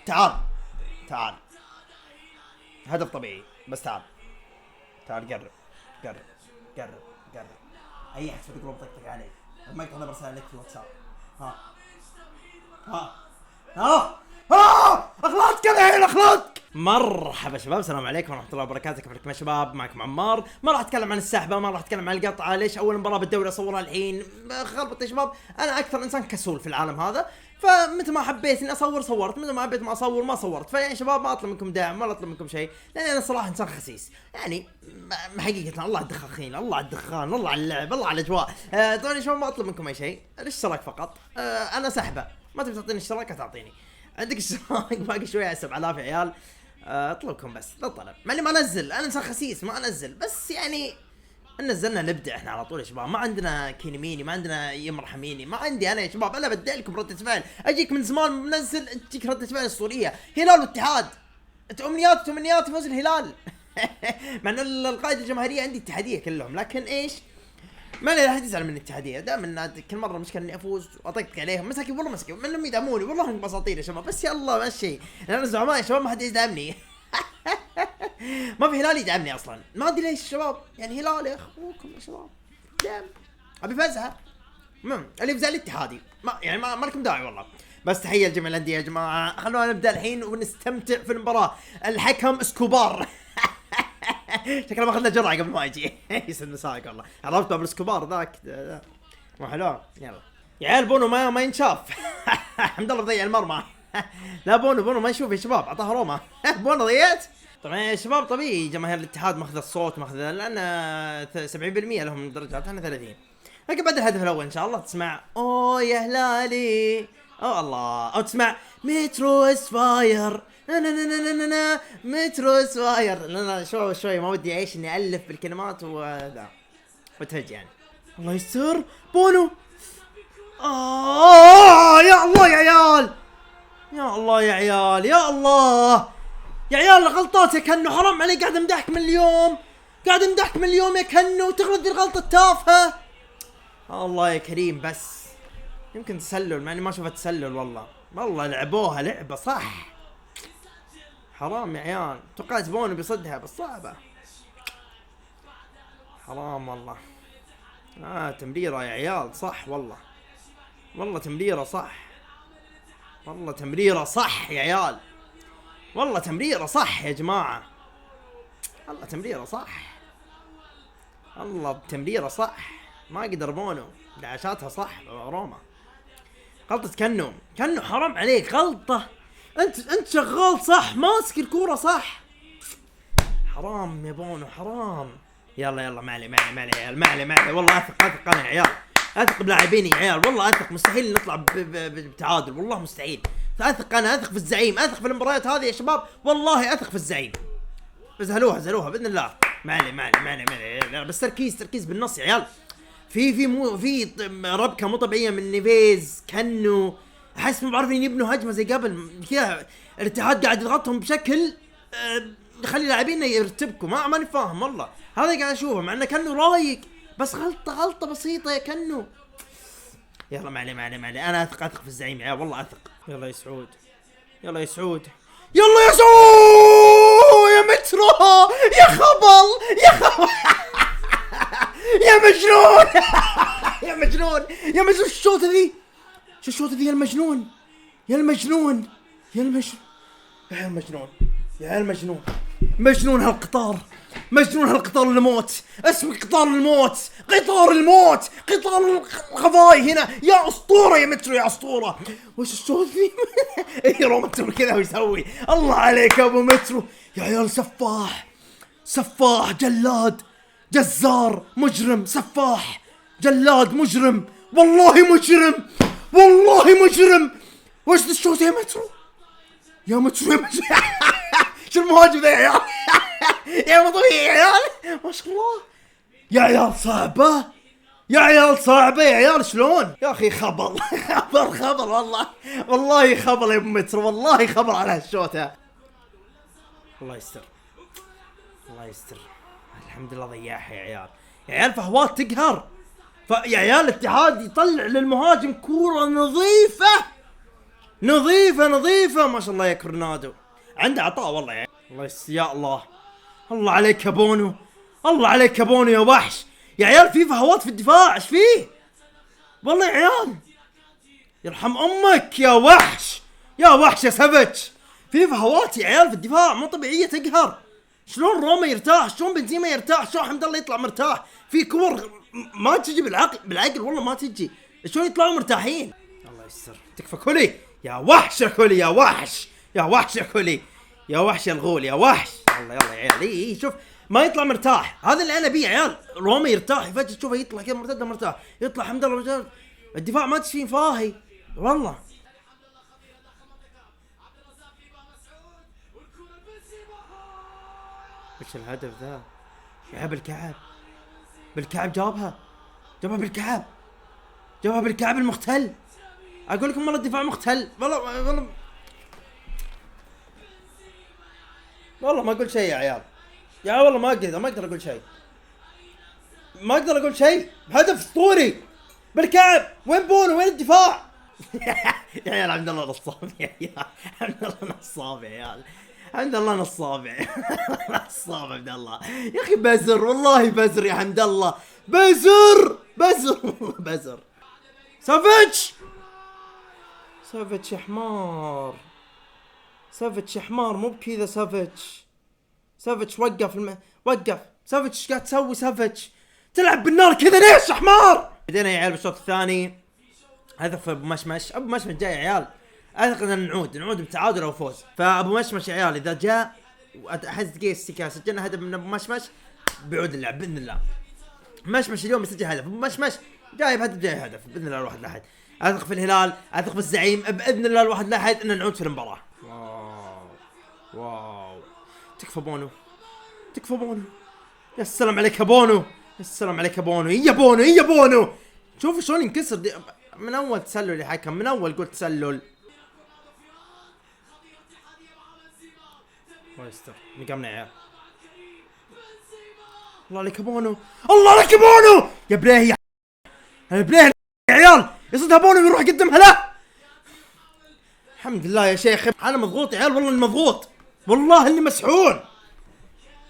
تعال تعال، هدف طبيعي بس تعال تعال، قرب قرب قرب قرب. اي احد في الجروب طقطق علي، ما يقدر برسل لك في الواتساب. ها ها ها ها، اخلطك الحين اخلطك. مرحبا شباب، السلام عليكم ورحمه الله وبركاته، كيف حالكم يا شباب؟ معكم عمار. ما راح اتكلم عن السحبه، ما راح اتكلم عن القطعه. ليش؟ اول مباراه بالدوري اصورها الحين، خربط يا شباب. انا اكثر انسان كسول في العالم هذا، فمتى ما حبيت اني اصور صورت، متى ما حبيت ما اصور ما صورت. فيعني شباب ما اطلب منكم دعم ولا اطلب منكم شيء، لان انا صراحه انسان خسيس. يعني حقيقه الله على الدخاخين، الله على الدخان، الله على اللعب، الله على الاجواء. طبعا يا شباب ما اطلب منكم اي شيء، الاشتراك فقط. انا سحبه، ما تبي تعطيني اشتراك تعطيني. عندك اشتراك باقي شويه على 7000 يا عيال. اطلبكم بس لا طلب، مع اني ما انزل، انا انسان خسيس ما انزل، بس يعني نزلنا نبدع احنا على طول يا شباب. ما عندنا كينيميني، ما عندنا يمرحميني، ما عندي انا يا شباب. انا بدي لكم ردة فعل، اجيك من زمان منزل تجيك ردة فعل اسطوريه. هلال واتحاد، امنيات فوز الهلال. مع ان القائد الجماهيريه عندي اتحاديه كلهم، لكن ايش؟ ما لا احد يزعل من الاتحاديه، دائما كل مره مشكله اني افوز واطقطق عليهم. مساكين والله مساكين، منهم يدعموني والله انهم اساطير يا شباب، بس يلا ماشي. انا زعماء يا شباب، ما حد يدعمني. ما في هلال يدعمني اصلا، ما ادري ليش الشباب. يعني هلال يا اخوكم يا شباب، دعم ابي فزعه. اللي يفزع الاتحادي ما لكم داعي والله. بس تحيه لجميع الانديه يا جماعه. خلونا نبدا الحين ونستمتع في المباراه. الحكم اسكوبار. شكله ما اخذنا جرعه قبل ما يجي. يسعد مساك والله. عرفت بابل اسكوبار ذاك مو حلو. يلا يا عيال، بونو ما ينشاف. حمد الله ضيع المرمى. لا بونو ما يشوف يا شباب، اعطاها روما. بونو ضيعت. طبعا يا شباب طبيعي جماهير الاتحاد ماخذ الصوت، ماخذ، لان 70% لهم من الدرجات، احنا 30. لكن بعد الهدف الاول ان شاء الله تسمع اوه يا هلالي، اوه الله، او تسمع مترو اسفاير، نا مترو اسفاير. لا شوي ما ودي ايش اني الف بالكلمات وذا وتهج يعني. الله يستر. بونو. يا الله يا عيال، يا الله يا عيال، يا الله يا عيال. غلطات يا كنو، حرام علي. قاعد امدحك من اليوم، يا كنو تغلط دي الغلطة التافهة. الله يا كريم، بس يمكن تسلل، مع اني ما شفت تسلل والله لعبوها لعبة صح. حرام يا عيال، توقعت بونو بيصدها بس صعبة. حرام والله. تمريرة يا عيال صح والله تمريرة صح. والله تمريرة صح يا عيال، والله تمريرة صح يا جماعة، والله تمريرة صح، والله تمريرة صح. ما قدر بونو، دعشاتها صح روما. غلطة كنو حرام عليك، غلطة. انت شغال صح، ماسك الكورة صح. حرام يا بونو حرام. يلا ما علي يا عيال، ما علي. والله اثق انا يا عيال، اثق بلاعبيني يا عيال، والله اثق. مستحيل نطلع بتعادل، والله مستحيل. فاثق انا، اثق في الزعيم، اثق في المباريات هذه يا شباب، والله اثق في الزعيم. زهلوها باذن الله. ما علي. بس تركيز بالنص يا عيال. في ربكه مو طبيعيه من نيفيز. كنو احس مو عارفين يبنوا هجمه زي قبل كذا. الاتحاد قاعد يضغطهم بشكل يخلي لاعبيننا يرتبكوا. ما نفهم والله، هذا قاعد اشوفه. مع انه كنو رايق، بس غلطه بسيطه يا كنو. يلا ما علي. انا اثق في الزعيم يا والله اثق. يلا يا سعود يا مترو، يا خبل يا مجنون شو الشوطه ذي يا المجنون مجنون هالقطار الموت. اسمك قطار الغباي هنا يا اسطوره يا مترو يا اسطوره. وش الشوط ذي؟ يا مترو كذا ويسوي. الله عليك يا ابو مترو يا عيال. سفاح جلاد جزار مجرم، سفاح جلاد مجرم، والله مجرم. وش ذا الشوط يا مترو شو المهاجم ذا يا عيال؟ يا مو طبيعي يا عيال، ما شاء الله يا عيال. صعبة يا عيال. شلون يا اخي؟ خبر والله خبر يا ابو مترو، والله خبر على هالشوطة. الله يستر. الحمد لله ضيعها يا عيال. فهوات تقهر. يا عيال الاتحاد يطلع للمهاجم كورة نظيفة، نظيفة نظيفة ما شاء الله يا كورنادو. عنده عطاء والله يعني. الله يا الله. الله عليك يا بونو. الله عليك يا بونو يا وحش. يا عيال في فهوات في الدفاع، ايش فيه؟ والله يا عيال يرحم امك يا وحش. يا وحش يا سافيتش. في فهوات يا عيال في الدفاع مو طبيعية تقهر. شلون روما يرتاح، شلون بنزيما يرتاح، شلون حمد الله يطلع مرتاح. في كور ما تجي بالعقل والله ما تجي. شلون يطلعوا مرتاحين؟ الله يستر. تكفى كولي يا وحش يا كولي يا وحش. يا وحش يا كولي يا وحش يا الغول يا وحش. يلا يلا يا عيال. اي شوف ما يطلع مرتاح. هذا اللي انا بيه يا عيال. روما يرتاح فجأة تشوفه يطلع كذا مرتده مرتاح. يطلع حمد الله مرتاح. الدفاع ما تشفين فاهي والله. وش الهدف ذا؟ يا بالكعب. بالكعب جابها بالكعب. جابها بالكعب المختل. اقول لكم والله الدفاع مختل والله والله ما اقول شيء يا عيال. يا والله ما اقدر اقول شيء. ما اقدر اقول شيء. هدف اسطوري بالكعب. وين بونو وين الدفاع؟ يا عيال حمد الله نصاب يا عيال. حمد الله نصاب يا عيال. حمد الله نصاب نصاب حمد الله يا اخي. بزر والله بزر يا حمد الله. بزر. سافيتش يا حمار. سافيتش يا حمار مو بكذا. سافيتش وقف. سافيتش ايش قاعد تسوي؟ سافيتش تلعب بالنار كذا ليش يا حمار؟ بدينا يا عيال بالشوط الثاني. هدف ابو مشمش جاي يا عيال. اعتقد ان نعود بتعادل او فوز. فابو مشمش يا عيال اذا جاء واحس دقيقه استكاس سجلنا هدف من ابو مشمش بيعود اللعب باذن الله. مشمش اليوم يسجل هدف. ابو مشمش جايب هدف جاي هدف باذن الله. الواحد لاحد. اثق في الهلال، اثق في الزعيم باذن الله. الواحد لاحد ان نعود في المباراه. واو تكفى بونو. يا السلام عليك يا بونو. يا بونو. شوفوا شلون ينكسر من اول تسلل يا حكم. من اول قلت تسلل. الله يستر. نقمنا يا عيال. الله عليك يا بونو. يا بليه يا عيال. يصدها بونو ويروح يقدمها. لا الحمد لله يا شيخ. انا مضغوط يا عيال والله اني مضغوط. والله اني مسحون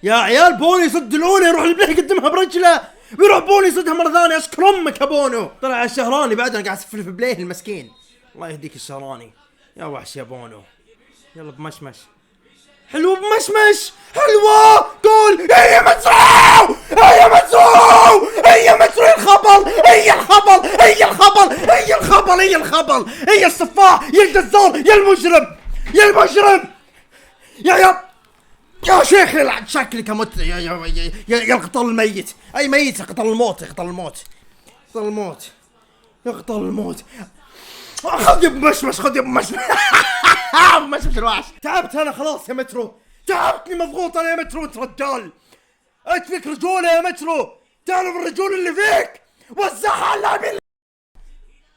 يا عيال. بونو يصد الاولى يروح البليه يقدمها برجله ويروح بونو يصدها مره ثانيه. اشكر امك يا بونو. طلع الشهراني بعد انا قاعد اسفل في بليه المسكين. الله يهديك الشهراني يا وحش يا بونو. يلا بمشمش. حلوه بمشمش. حلوه جول. هي مترو هي الصفاع يا الجزار يا المجرم يا شيخ. يلعب شكلك مت يا القطار الميت. اي ميت. قطار الموت خذ يا بمشمش. بمشمش الوحش. تعبت انا خلاص يا مترو. تعبتني مضغوط انا يا مترو. انت رجال. انت فيك رجوله يا مترو. تعرف الرجول اللي فيك وزعها على اللاعبين.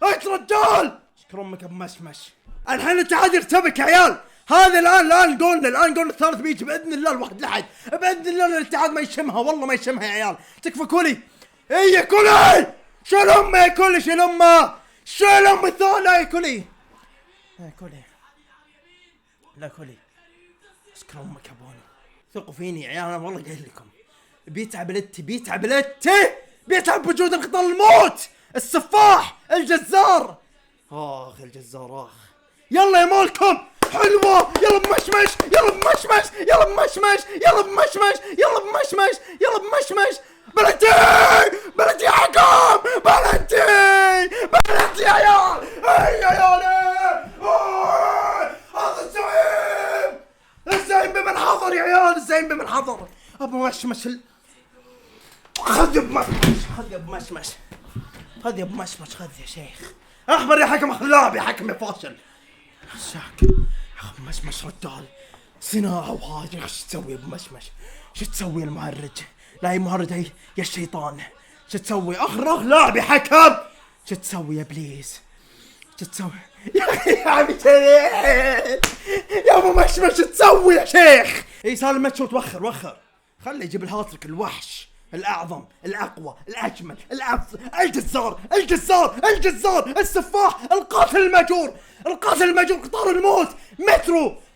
انت رجال. اشكر امك يا بمشمش. الحين الاتحاد يرتبك يا عيال. هذا الان قولنا الثالث بيجي باذن الله. الواحد لحد باذن الله. الاتحاد ما يشمها والله ما يشمها يا عيال. تكفى كولي. يا كولي شيل امه يا كولي. شيل امه الثانيه يا كولي. لا كولي. اشكر امك يا بونو. ثقوا فيني يا عيال. انا والله قايل لكم بيتعب بوجود القطار الموت. السفاح الجزار. الجزار. يلا يا مالكم. حلوه. يلا بمشمش. بلنتي يا حكم. بلنتي يا عيال. يا عيال. هذا الزعيم بمن حضر يا عيال. ابو مشمش. خذ يا بمشمش. خذ يا شيخ. اخبر يا حكم. اخلاق يا حكم يا فاشل. شاك يا مشمش رجال صناعة وهاجر. ايش تسوي يا بمشمش؟ شو تسوي المهرج؟ لا يا مهرج هي يا الشيطان. شو تسوي؟ اخر لاعب يا حكم. شو تسوي يا بليز؟ شو تسوي يا اخي يا عمي؟ يا ابو مشمش شو تسوي يا شيخ؟ اي سالم متشو. توخر خلي يجيب الهاتريك الوحش. الأعظم، الأقوى، الأجمل، الأفضل، الجزار، السفاح، القاتل المأجور، قطار الموت،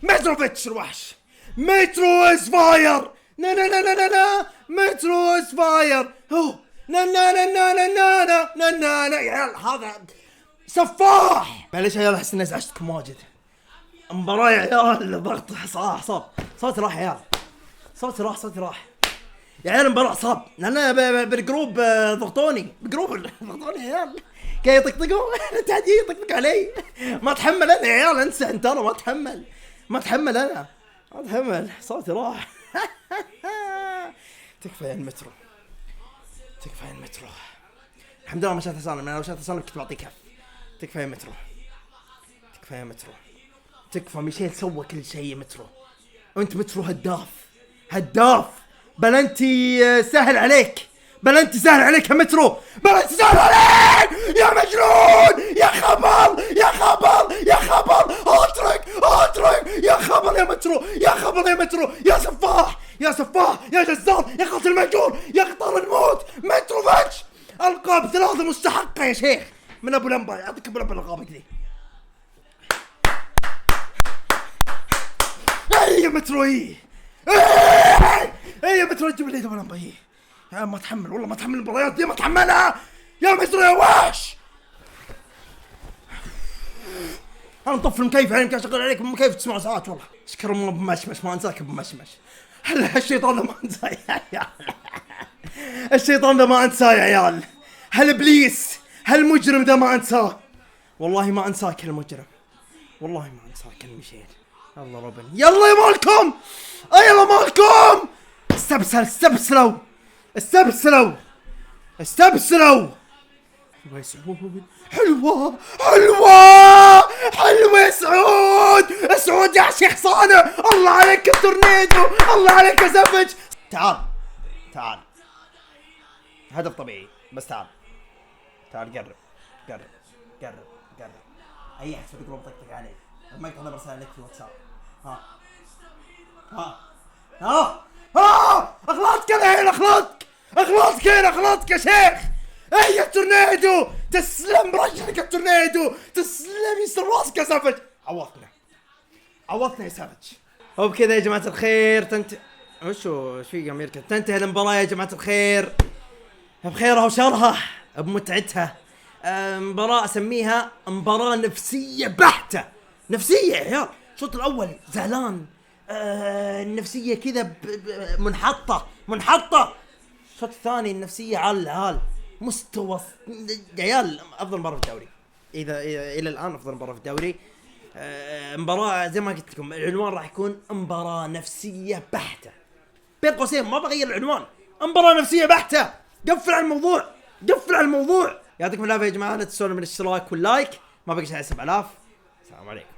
متروفيتش الوحش. مترو از فاير. نا مترو از فاير. هو نا يا عيال هذا سفاح. معليش يا عيال احس اني ازعجتكم واجد. مباراة يا عيال ضغط اعصاب. صوتي راح يا عيال. صوتي راح يا عيال. مباراة اعصاب لان بالجروب ضغطوني يا عيال. كي يطقطقوا تعدي يطقطق علي. ما اتحمل انا يا عيال. انسى انت. انا ما اتحمل. صوتي راح. تكفى يا المترو. الحمد لله ما شفت سالم. انا لو شفت سالم كنت بعطيه كف. تكفى يا مترو. تكفى. ميشيل سوى كل شيء يا مترو. وانت مترو هداف. بلنتي سهل عليك يا مترو. بلنتي سهل عليك يا مجنون. يا خبر اترك يا خبر يا مترو. يا سفاح يا جزار يا قاتل المأجور يا قطار الموت. متروفيتش القاب 3 مستحقة يا شيخ من ابو لمبا. يعطيك ابو لمبا القابك دي. يا مترو يا مترو جيب لي ابو لمبا. يا ما اتحمل والله ما اتحمل المباريات دي. ما اتحملها يا مترو يا وحش. انا مطفي المكيف يعني كان شغال عليك المكيف تسمع ساعات والله. اشكر ام بمشمش ما انساك بمشمش. الشيطان ما انساه يا عيال. الشيطان ده ما انساه يا عيال. هالابليس هالمجرم ده ما انساه. والله ما انساك المجرم. والله ما انساك المشيل. الله ربنا. يلا يا مالكم. يلا مالكم. استبسلوا. حلوة يا سعود يا شيخ صانع. الله عليك التورنيدو. الله عليك يا زفج. تعال هدف طبيعي بس تعال قرب. اي احد في الجروب طقطق عليك. المقطع هذا برسل لك في واتساب. ها اغلاطك يا شيخ. اي التورنيدو. تسلم رجلك التورنيدو. تسلم يسر راسك يا سافج. عوضنا يا سافج. وبكذا يا جماعة الخير وشو في امير كذا تنتهي المباراة يا جماعة الخير بخيرها وشرها بمتعتها. مباراة اسميها مباراة نفسية بحتة. نفسية يا عيال. الشوط الاول زعلان. النفسية كذا منحطة. الشوط الثاني النفسية عال مستوى يا عيال. افضل مباراة في الدوري. اذا الى الان افضل مباراة في الدوري. مباراة زي ما قلت لكم العنوان راح يكون مباراة نفسية بحتة. بين قوسين ما بغير العنوان. مباراة نفسية بحتة. قفل على الموضوع. يعطيكم العافية يا جماعة. لا تنسون من الاشتراك واللايك. ما بقي شيء على 7000. السلام عليكم.